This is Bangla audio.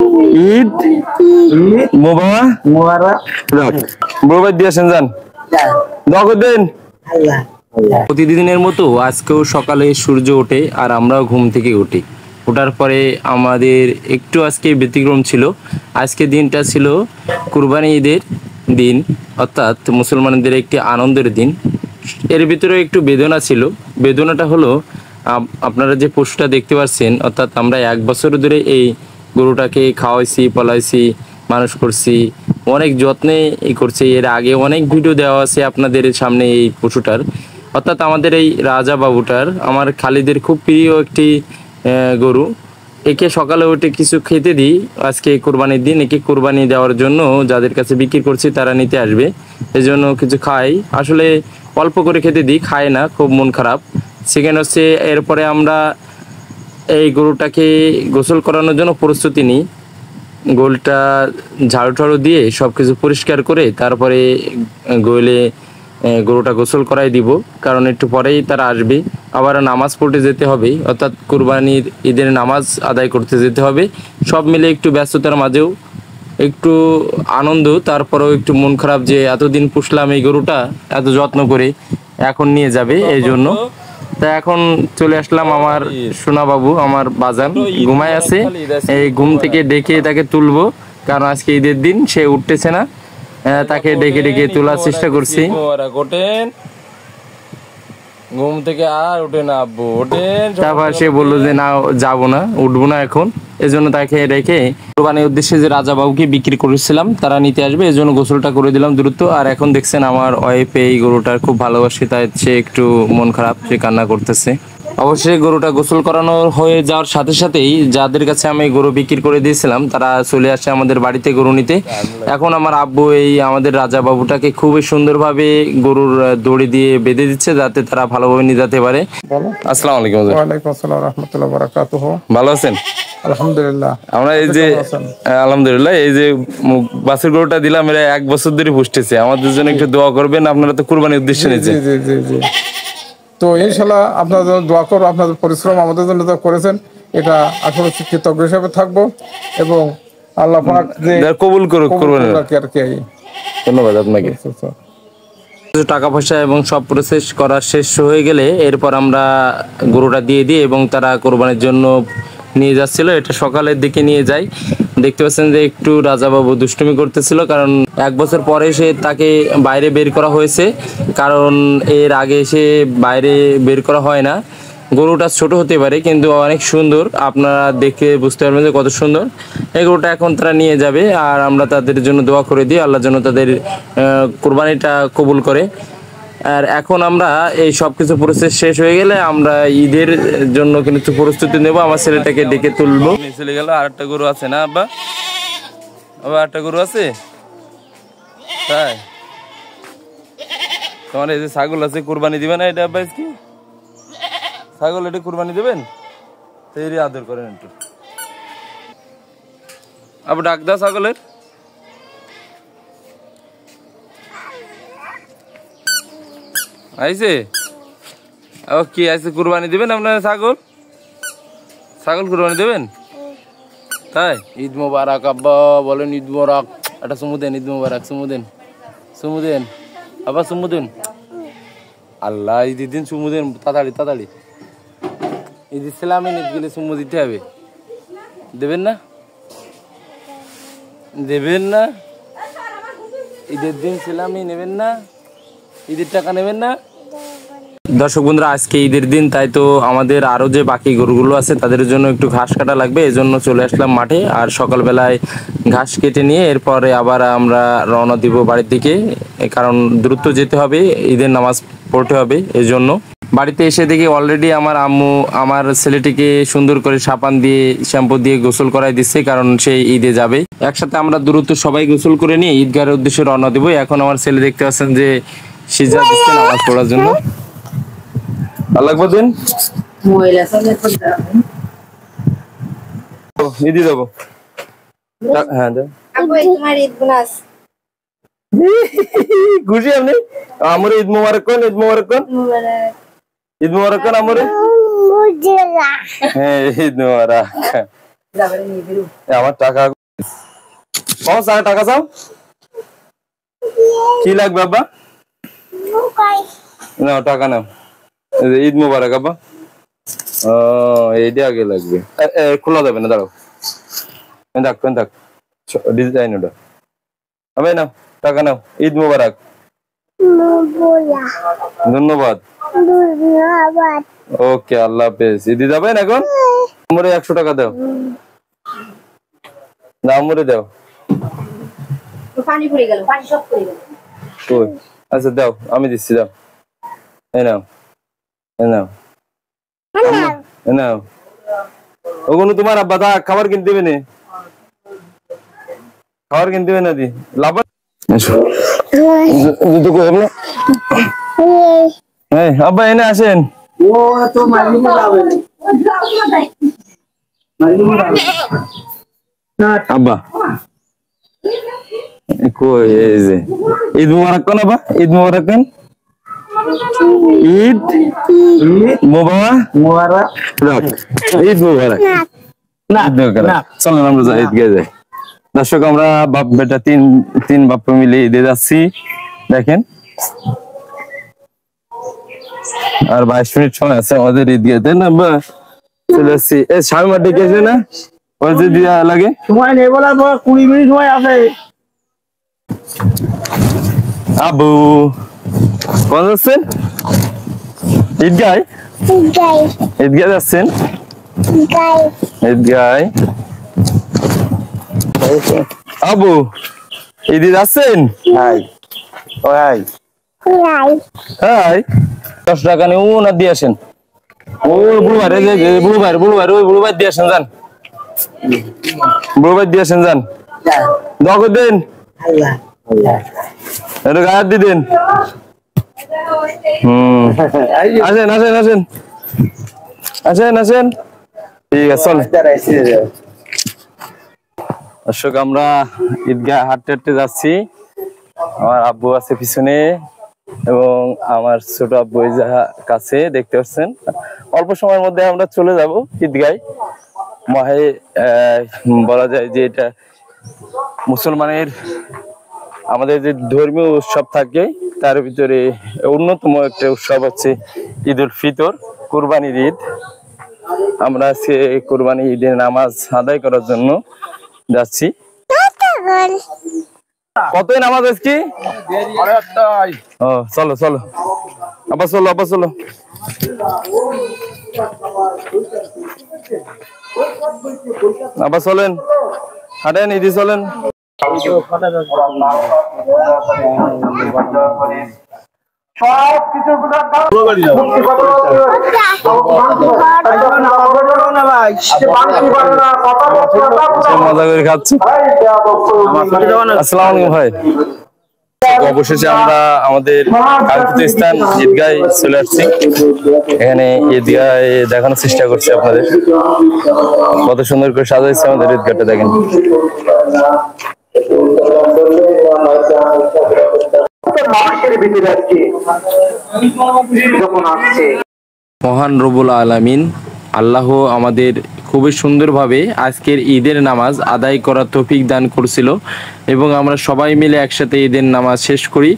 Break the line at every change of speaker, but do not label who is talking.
ঈদ মোবারক বরবাদ দিয়েছেন যান নগদেন। প্রতিদিনের মতো আজকেও সকালে সূর্য ওঠে আর আমরাও ঘুম থেকে উঠি। ওঠার পরে আমাদের একটু আজকে ব্যতিক্রম ছিল। আজকে দিনটা ছিল কুরবানি ঈদের দিন, অর্থাৎ মুসলমানদের একটি আনন্দের দিন। এর ভিতরে একটু বেদনা ছিল। বেদনাটা হলো আপনারা যে পশুটা দেখতে পাচ্ছেন, অর্থাৎ আমরা 1 বছর ধরে এই গরুটাকে খাওয়াইছি, পলাইছি, মানুষ করছি, অনেক যত্নে করছি। এর আগে অনেক ভিডিও দেওয়া আছে আপনাদের সামনে এই পশুটার, অর্থাৎ আমাদের এই রাজা বাবুটার, আমার খালিদের খুব প্রিয় একটি গরু। একে সকালে উঠে কিছু খেতে দিই। আজকে কোরবানির দিন, একে কোরবানি দেওয়ার জন্য যাদের কাছে বিক্রি করছি তারা নিতে আসবে, এই জন্য কিছু খাই। আসলে অল্প করে খেতে দিই, খায় না, খুব মন খারাপ। সেকেন্ড হচ্ছে, এরপরে আমরা এই গরুটাকে গোসল করানোর জন্য প্রস্তুতি নিই। গোলটা ঝাড়ু ঠাড়ু দিয়ে সব কিছু পরিষ্কার করে তারপরে গোলে গরুটা গোসল করাই দিব, কারণ একটু পরেই তারা আসবে। আবার নামাজ পড়তে যেতে হবে, অর্থাৎ কুরবানির ঈদের নামাজ আদায় করতে যেতে হবে। সব মিলে একটু ব্যস্ততার মাঝেও একটু আনন্দ, তারপরেও একটু মন খারাপ যে এতদিন পুষলাম এই গরুটা এত যত্ন করে, এখন নিয়ে যাবে, এই জন্য। তা এখন চলে আসলাম আমার সোনা বাবু, আমার বাজান ঘুমায় আছে। এই ঘুম থেকে ডেকে তাকে তুলবো, কারণ আজকে ঈদের দিন, সে উঠতেছে না। তাকে ডেকে ডেকে তোলার চেষ্টা করছি। ঘুম থেকে আর ওঠে না আব্বু, ওঠেন। তারপর সে বললো যে না, যাবো না, উঠবো না এখন। এজন্য তাকে রেখে কোরবানির উদ্দেশ্যে যে রাজা বাবুকে বিক্রি করেছিলাম তারা নিতে আসবে, এজন্য গোসলটা করে দিলাম দ্রুত। আর এখন দেখছেন আমার ওয়াইফ এই গরুটার খুব ভালোবাসে, তাই সে একটু মন খারাপ, সে কান্না করতেছে। অবশ্যই গরুটা গোসল করানো হয়ে যাওয়ার সাথে সাথেই যাদের কাছে আমি গরু বিক্রি করে দিয়েছিলাম তারা চলে আসে আমাদের বাড়িতে গরু নিতে। এখন আমার আব্বু এই আমাদের রাজা বাবুটাকে খুবই সুন্দরভাবে গরুর দড়ি দিয়ে বেঁধে দিচ্ছে, যাতে তারা ভালোভাবে নিয়ে যেতে পারে। আসসালামু আলাইকুম।
ওয়ালাইকুম আসসালাম রাহমাতুল্লাহি ওয়া বারাকাতুহু।
ভালো আছেন?
আলহামদুলিল্লাহ।
আমরা এই যে আলহামদুলিল্লাহ, এই যে বাছুর গরুটা দিলাম, এরা 1 বছর ধরে পুষতেছে। আমাদের জন্য একটু দোয়া করবেন, আপনারা তো কুরবানির উদ্দেশ্যে নিয়েছেন।
জি জি জি। তো ইনশাআল্লাহ আপনাদের জন্য দোয়া করব, আপনাদের পরিশ্রম আমাদের জন্য যা করেছেন এটা আসলে কৃতজ্ঞ হিসেবে থাকবো, এবং আল্লাহ পাক যে
কবুল করুক কুরবানি। ধন্যবাদ আপনাকে। টাকা পয়সা এবং সব প্রসেস করা শেষ হয়ে গেলে এরপর আমরা গরুটা দিয়ে দিই এবং তারা কোরবানির জন্য নিয়ে যাচ্ছিল। এটা সকালের দিকে নিয়ে যাই। দেখতে পাচ্ছেন যে একটু রাজাবাবু দুষ্টুমি করতেছিল, কারণ 1 বছর পরে সে তাকে বাইরে বের করা হয়েছে, কারণ এর আগে সে বাইরে বের করা হয় না। গরুটা ছোট হতে পারে কিন্তু অনেক সুন্দর, আপনারা দেখে বুঝতে পারবেন যে কত সুন্দর। এই গরুটা এখন তারা নিয়ে যাবে, আর আমরা তাদের জন্য দোয়া করে দিই আল্লাহর জন্য তাদের কোরবানিটা কবুল করে। আর এখন আমরা এই সব কিছু প্রসেস শেষ হয়ে গেলে আমরা ঈদের জন্য কিছু প্রস্তুতি নেব। আমার ছেলেটাকে ডেকে তুলবো। চলে গেল। আরেকটা গরু আছে না আব্বা? আবার আরেকটা গরু আছে, তাই? তোমার এই যে ছাগল আছে, কুরবানি দিবে না এটা আব্বা? কি ছাগল, এটা কুরবানি দেবেন? সেই আদর করেন একটু। আবার ডাক দাও ছাগলের। আইছে ও কি আইছে? কুরবানি দিবেন আপনারা? ছাগল কুরবানি দেবেন, তাই? ঈদ মোবারক আব্বা, বলেন ঈদ মোবারক। একটা চুমু দেন, ঈদ মোবারক। চুমু দেন আবার চুমু দেন। আল্লাহ, ঈদের দিন চুমু দেন, তাড়াতাড়ি। ঈদ ইসলামে ঈদ গেলে চুমু দিতে হবে। দেবেন না? ঈদের দিন ইসলামই নেবেন না? ঈদের টাকা নেবেন না? দর্শক বন্ধুরা, আজকে ঈদের দিন, তাই তো আমাদের আরো যে বাকি গরুগুলো আছে তাদের জন্য একটু ঘাস কাটা লাগবে, এজন্য চলে আসলাম মাঠে। আর সকালবেলায় ঘাস কেটে নিয়ে এরপরে আবার আমরা রওনা দিব বাড়ির দিকে, কারণ দ্রুত যেতে হবে, ঈদের নামাজ পড়তে হবে। এই জন্য বাড়িতে এসে দেখি অলরেডি আমার আম্মু আমার ছেলেটিকে সুন্দর করে সাবান দিয়ে শ্যাম্পু দিয়ে গোসল করাই দিচ্ছে, কারণ সে ঈদে যাবে। একসাথে আমরা দ্রুত সবাই গোসল করে নিয়ে ঈদগাহের উদ্দেশ্যে রওনা দেবো। এখন আমার ছেলে দেখতে পাচ্ছেন যে সিজা দিচ্ছে নামাজ পড়ার জন্য। আল্লাহ দিন ঈদ দেবো। হ্যাঁ, খুশি আপনি? আমার ঈদ মোবারক কোন, ঈদ মোবারক কোন, ঈদ মোবারক কোন আমার। হ্যাঁ, ঈদ মোবারক। আমার টাকা টাকা চাও কি লাগবে আব্বা নাও টাকা নাও ঈদ মুবারক আব্বা এইটা আগে লাগবে খোলা যাবে না দাঁড়াও থাক ডিজাইন ওটা হবে নাও টাকা নাও ঈদ মুবারক ধন্যবাদ ওকে আল্লাহ হাফেজ ঈদে যাবেন এখন আমরে 100 টাকা দাও না আমরে দাও
পানি পড়ে গেল পানি সব পড়ে গেল
কই আচ্ছা দাও আমি দিচ্ছি দাও এই নাও ওগুলো তোমার আব্বা দা খাবার কিনতে হবে না দি লাভ আব্বা এনে আসেন আব্বা কই এই যে ঈদ মুবারক কোন আব্বা ঈদ মুবারক কেন ঈদ মুবারক ঈদ মুবারক না চলেন আমরা যাই ঈদগাহে যাই দর্শক আমরা বাপ বেটা তিন বাপ মিলে ঈদে যাচ্ছি দেখেন আর 22 মিনিট সময় আছে আমাদের ঈদগাহে না চলে আসছি এই স্বামী মাঠে গেছে না ওই যে দিয়া লাগে
সময় নেই বলার পর 20 মিনিট সময় আছে
আবু কোন যাচ্ছেন ঈদগাহে যাচ্ছেন ঈদগাহে আবু ঈদে যাচ্ছেন হাই 10 টাকা নিয়ে না দিয়ে আসেন ও বুড়ো ভাই দিয়ে আসেন যান দিয়ে আসেন যান দখল দেন এটা গায়ে দিয়ে দেন আসেন ঠিক আছে চল দর্শক আমরা ঈদগাহ হাঁটতে যাচ্ছি আমার আব্বু আছে পিছনে এবং আমার ছোট আব্বু কাছে দেখতে পাচ্ছেন অল্প সময়ের মধ্যে আমরা চলে যাব ঈদগাহে মহে বলা যায় যে এটা মুসলমানের আমাদের যে ধর্মীয় উৎসব থাকে তার ভিতরে অন্যতম একটা উৎসব হচ্ছে ঈদ উল ফিতর কুরবানির ঈদ আমরা আজকে কুরবানি ঈদের নামাজ আদায় করার জন্য যাচ্ছি কত নামাজ আজকে চলো আবার চলো আবার চলেন হাঁটেন ঈদি চলেন মজা করে খাচ্ছি আসসালামু আলাইকুম ভাই অবশেষে আমরা আমাদের কাঙ্ক্ষিত স্থান ঈদগাহে চলে আসছি এখানে ঈদগাহে দেখানোর চেষ্টা করছি আপনাদের কত সুন্দর করে সাজাইছে আমাদের ঈদগাহটা দেখেন মহান রব্বুল আলামিন আল্লাহ আমাদের খুবই সুন্দরভাবে আজকের ঈদের নামাজ আদায় করার তৌফিক দান করছিল এবং আমরা সবাই মিলে একসাথে ঈদের নামাজ শেষ করি।